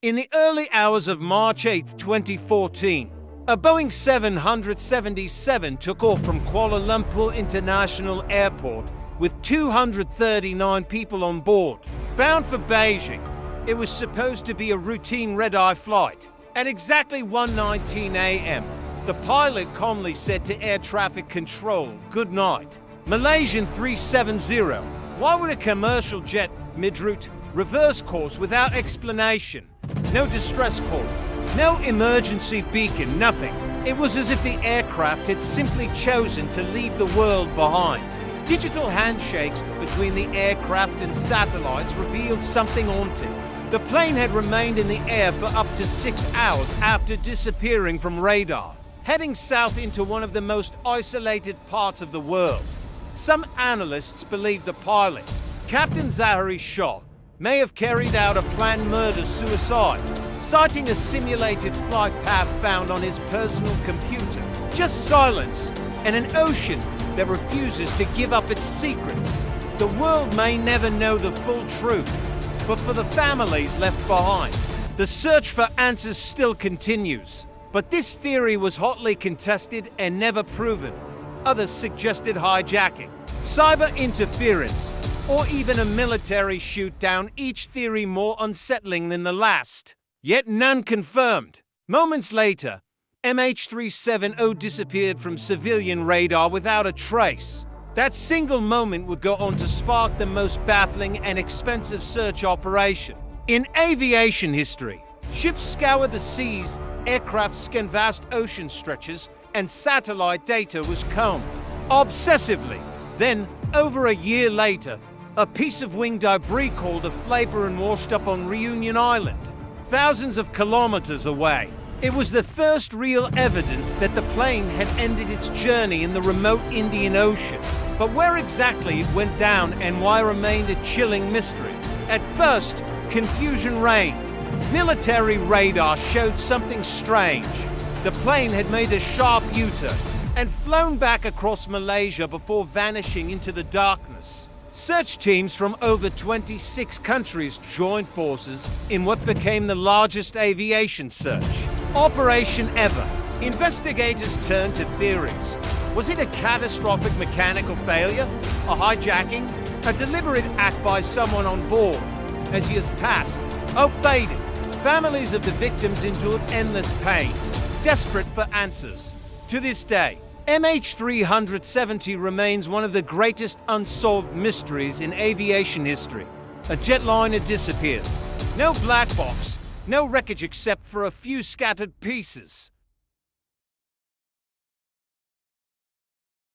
In the early hours of March 8, 2014, a Boeing 777 took off from Kuala Lumpur International Airport with 239 people on board, bound for Beijing. It was supposed to be a routine red-eye flight. At exactly 1:19 a.m., the pilot calmly said to air traffic control, "Good night." Malaysian 370. Why would a commercial jet mid-route reverse course without explanation? No distress call, no emergency beacon, nothing. It was as if the aircraft had simply chosen to leave the world behind. Digital handshakes between the aircraft and satellites revealed something haunting. The plane had remained in the air for up to 6 hours after disappearing from radar, heading south into one of the most isolated parts of the world. Some analysts believe the pilot, Captain Zahari Shah, may have carried out a planned murder-suicide, citing a simulated flight path found on his personal computer. Just silence and an ocean that refuses to give up its secrets. The world may never know the full truth, but for the families left behind, the search for answers still continues. But this theory was hotly contested and never proven. Others suggested hijacking, cyber interference, or even a military shoot-down, each theory more unsettling than the last. Yet none confirmed. Moments later, MH370 disappeared from civilian radar without a trace. That single moment would go on to spark the most baffling and expensive search operation in aviation history. Ships scoured the seas, aircraft scanned vast ocean stretches, and satellite data was combed obsessively. Then, over a year later, a piece of wing debris called a flaper and washed up on Reunion Island, thousands of kilometers away. It was the first real evidence that the plane had ended its journey in the remote Indian Ocean. But where exactly it went down and why remained a chilling mystery. At first, confusion reigned. Military radar showed something strange. The plane had made a sharp U-turn and flown back across Malaysia before vanishing into the darkness. Search teams from over 26 countries joined forces in what became the largest aviation search operation ever. Investigators turned to theories. Was it a catastrophic mechanical failure, a hijacking, a deliberate act by someone on board? As years passed, hope faded. Families of the victims endured endless pain, desperate for answers. To this day, MH370 remains one of the greatest unsolved mysteries in aviation history. A jetliner disappears. No black box, no wreckage except for a few scattered pieces.